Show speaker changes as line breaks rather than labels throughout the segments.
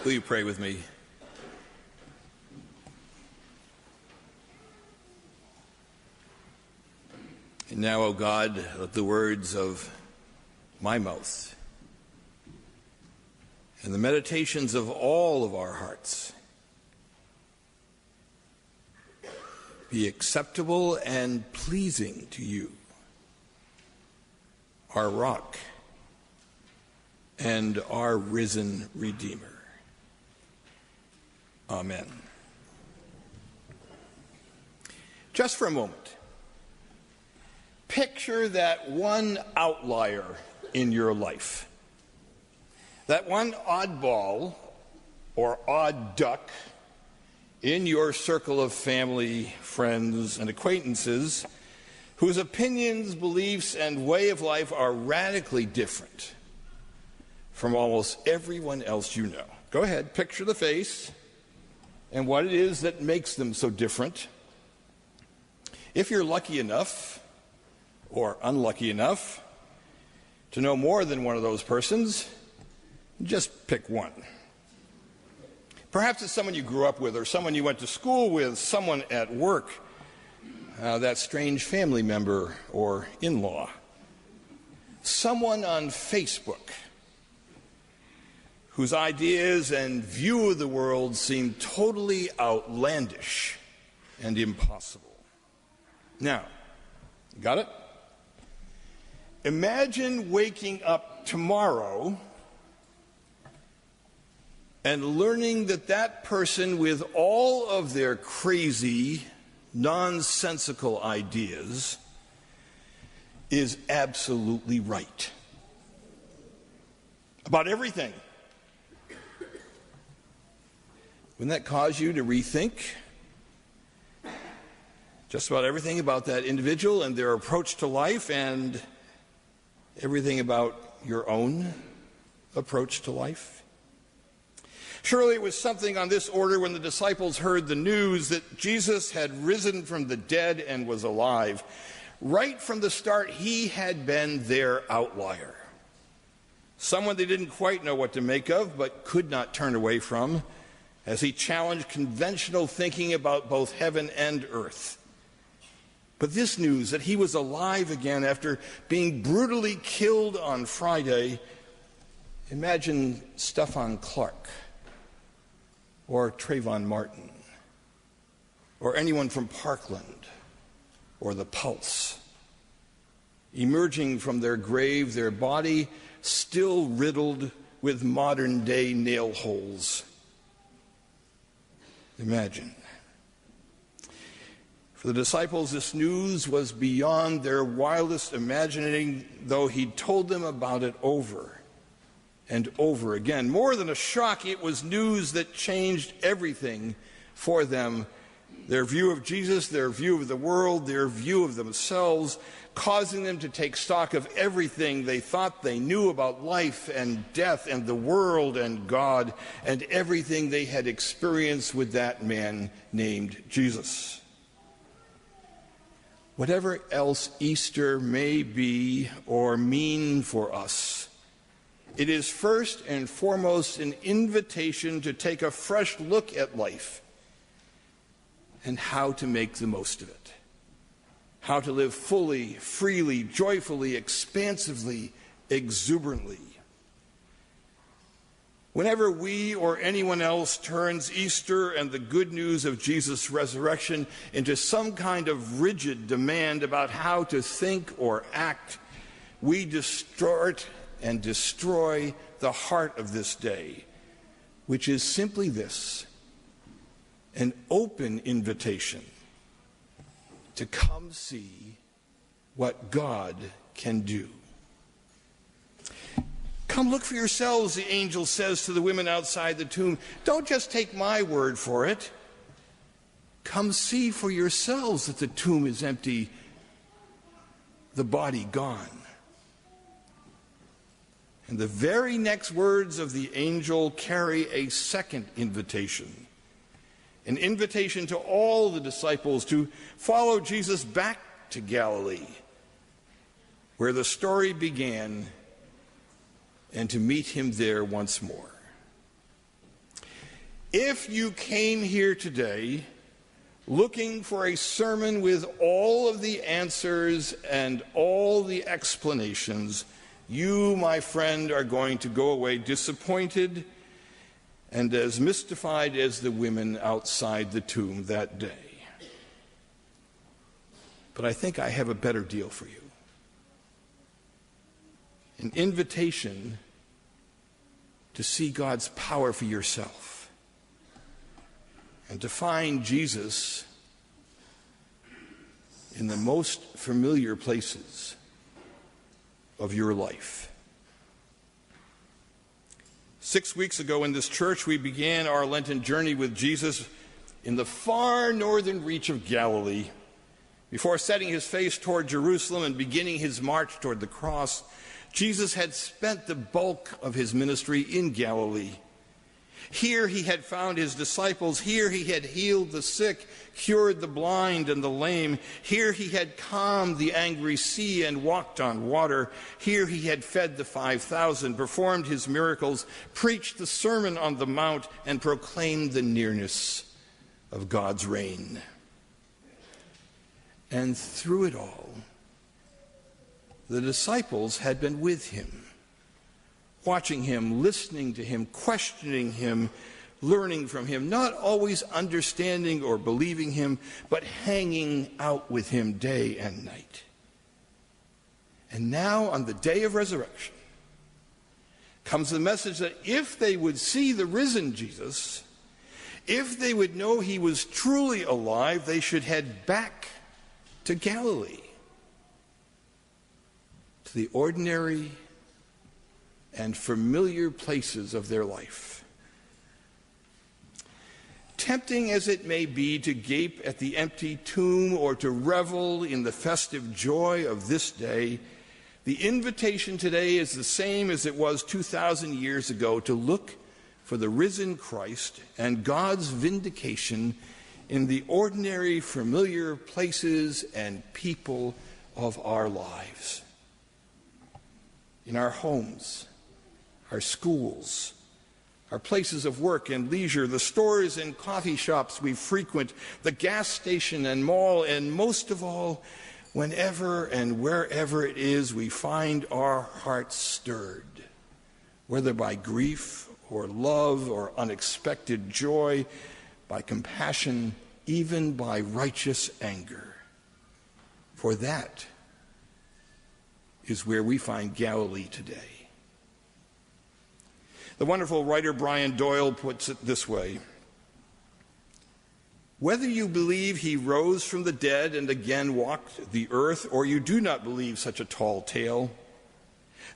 Will you pray with me? And now, O God, let the words of my mouth and the meditations of all of our hearts be acceptable and pleasing to you, our rock and our risen Redeemer. Amen. Just for a moment, picture that one outlier in your life, that one oddball or odd duck in your circle of family, friends, and acquaintances whose opinions, beliefs, and way of life are radically different from almost everyone else you know. Go ahead, picture the face and what it is that makes them so different. If you're lucky enough or unlucky enough to know more than one of those persons, just pick one. Perhaps it's someone you grew up with or someone you went to school with, someone at work, that strange family member or in-law, someone on Facebook whose ideas and view of the world seem totally outlandish and impossible. Now, got it? Imagine waking up tomorrow and learning that that person with all of their crazy, nonsensical ideas is absolutely right about everything. Wouldn't that cause you to rethink just about everything about that individual and their approach to life and everything about your own approach to life? Surely it was something on this order when the disciples heard the news that Jesus had risen from the dead and was alive. Right from the start, he had been their outlier. Someone they didn't quite know what to make of, but could not turn away from, as he challenged conventional thinking about both heaven and earth. But this news that he was alive again after being brutally killed on Friday, imagine Stefan Clark or Trayvon Martin or anyone from Parkland or the Pulse, emerging from their grave, their body still riddled with modern-day nail holes. Imagine. For the disciples, this news was beyond their wildest imagining, though he told them about it over and over again. More than a shock, it was news that changed everything for them. Their view of Jesus, their view of the world, their view of themselves, causing them to take stock of everything they thought they knew about life and death and the world and God and everything they had experienced with that man named Jesus. Whatever else Easter may be or mean for us, it is first and foremost an invitation to take a fresh look at life and how to make the most of it. How to live fully, freely, joyfully, expansively, exuberantly. Whenever we or anyone else turns Easter and the good news of Jesus' resurrection into some kind of rigid demand about how to think or act, we distort and destroy the heart of this day, which is simply this: an open invitation to come see what God can do. Come look for yourselves, the angel says to the women outside the tomb. Don't just take my word for it. Come see for yourselves that the tomb is empty, the body gone. And the very next words of the angel carry a second invitation. An invitation to all the disciples to follow Jesus back to Galilee, where the story began, and to meet him there once more. If you came here today looking for a sermon with all of the answers and all the explanations, you, my friend, are going to go away disappointed and as mystified as the women outside the tomb that day. But I think I have a better deal for you. An invitation to see God's power for yourself and to find Jesus in the most familiar places of your life. 6 weeks ago in this church, we began our Lenten journey with Jesus in the far northern reach of Galilee. Before setting his face toward Jerusalem and beginning his march toward the cross, Jesus had spent the bulk of his ministry in Galilee. Here he had found his disciples. Here he had healed the sick, cured the blind and the lame. Here he had calmed the angry sea and walked on water. Here he had fed the 5,000, performed his miracles, preached the Sermon on the Mount, and proclaimed the nearness of God's reign. And through it all, the disciples had been with him, watching him, listening to him, questioning him, learning from him, not always understanding or believing him, but hanging out with him day and night. And now, on the day of resurrection, comes the message that if they would see the risen Jesus, if they would know he was truly alive, they should head back to Galilee, to the ordinary and familiar places of their life. Tempting as it may be to gape at the empty tomb or to revel in the festive joy of this day, the invitation today is the same as it was 2,000 years ago, to look for the risen Christ and God's vindication in the ordinary, familiar places and people of our lives. In our homes, our schools, our places of work and leisure, the stores and coffee shops we frequent, the gas station and mall, and most of all, whenever and wherever it is we find our hearts stirred, whether by grief or love or unexpected joy, by compassion, even by righteous anger. For that is where we find Galilee today. The wonderful writer Brian Doyle puts it this way: whether you believe he rose from the dead and again walked the earth, or you do not believe such a tall tale,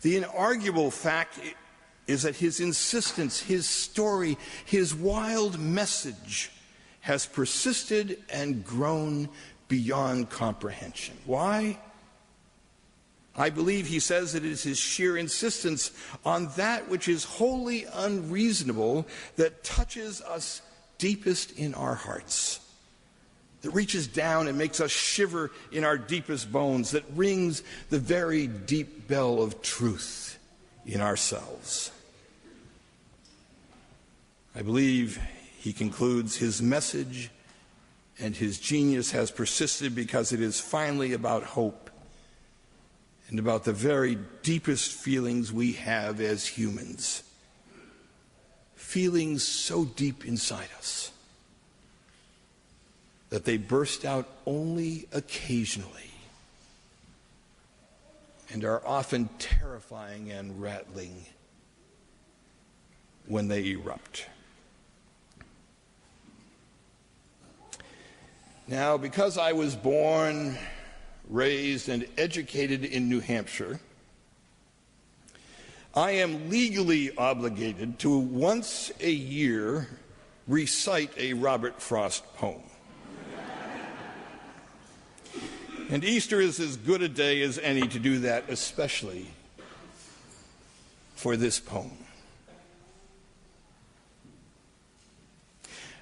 the inarguable fact is that his insistence, his story, his wild message has persisted and grown beyond comprehension. Why? I believe, he says, it is his sheer insistence on that which is wholly unreasonable that touches us deepest in our hearts, that reaches down and makes us shiver in our deepest bones, that rings the very deep bell of truth in ourselves. I believe, he concludes, his message and his genius has persisted because it is finally about hope and about the very deepest feelings we have as humans, feelings so deep inside us that they burst out only occasionally and are often terrifying and rattling when they erupt. Now, because I was born, raised, and educated in New Hampshire, I am legally obligated to once a year recite a Robert Frost poem. And Easter is as good a day as any to do that, especially for this poem.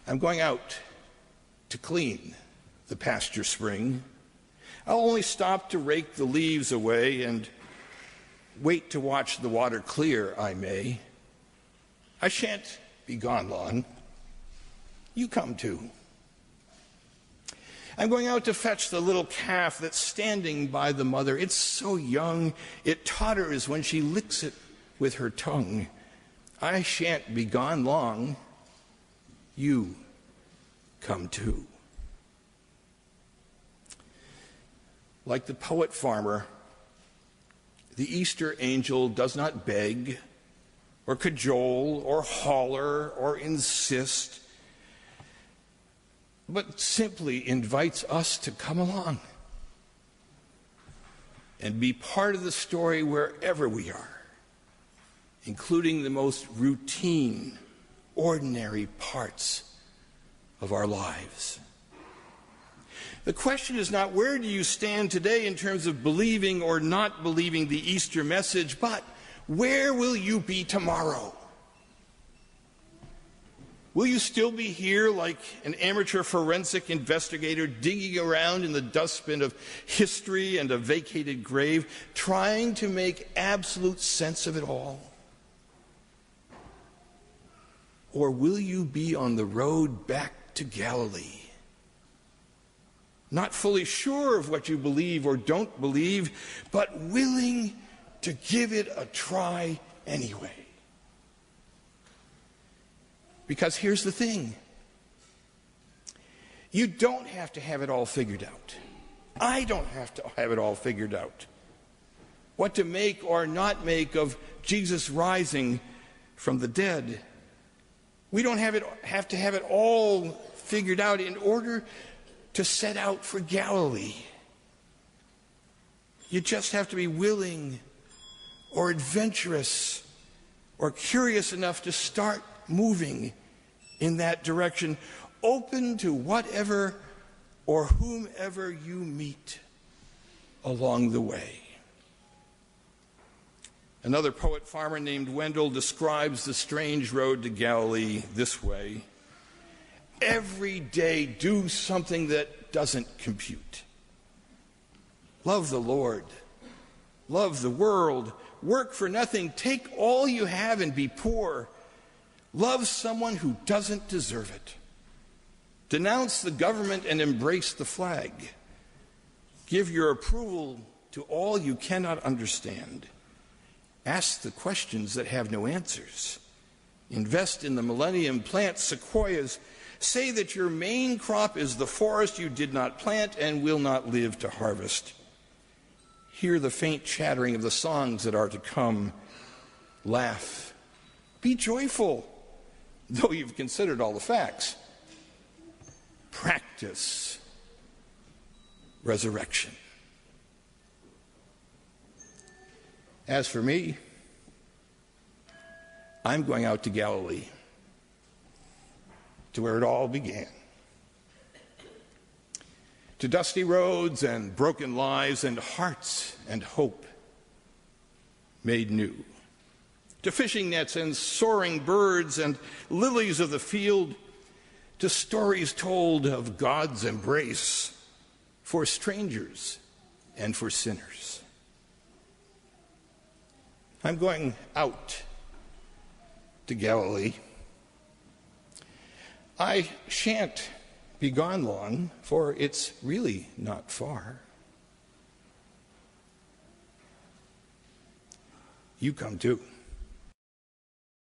I'm going out to clean the pasture spring. I'll only stop to rake the leaves away and wait to watch the water clear, I may. I shan't be gone long. you come too. I'm going out to fetch the little calf that's standing by the mother. It's so young, it totters when she licks it with her tongue. I shan't be gone long. You come too. Like the poet farmer, the Easter angel does not beg or cajole or holler or insist, but simply invites us to come along and be part of the story wherever we are, including the most routine, ordinary parts of our lives. The question is not where do you stand today in terms of believing or not believing the Easter message, but where will you be tomorrow? Will you still be here like an amateur forensic investigator digging around in the dustbin of history and a vacated grave, trying to make absolute sense of it all? Or will you be on the road back to Galilee? Not fully sure of what you believe or don't believe, but willing to give it a try anyway. Because here's the thing. You don't have to have it all figured out. I don't have to have it all figured out. What to make or not make of Jesus rising from the dead. We don't have to have it all figured out in order to set out for Galilee. You just have to be willing or adventurous or curious enough to start moving in that direction, open to whatever or whomever you meet along the way. Another poet farmer named Wendell describes the strange road to Galilee this way. Every day do something that doesn't compute. Love the Lord. Love the world. Work for nothing. Take all you have and be poor. Love someone who doesn't deserve it. Denounce the government and embrace the flag. Give your approval to all you cannot understand. Ask the questions that have no answers. Invest in the millennium, plant sequoias. Say that your main crop is the forest you did not plant and will not live to harvest. Hear the faint chattering of the songs that are to come. Laugh. Be joyful, though you've considered all the facts. Practice resurrection. As for me, I'm going out to Galilee, to where it all began. To dusty roads and broken lives and hearts and hope made new. To fishing nets and soaring birds and lilies of the field. To stories told of God's embrace for strangers and for sinners. I'm going out to Galilee. I shan't be gone long, for it's really not far. You come too.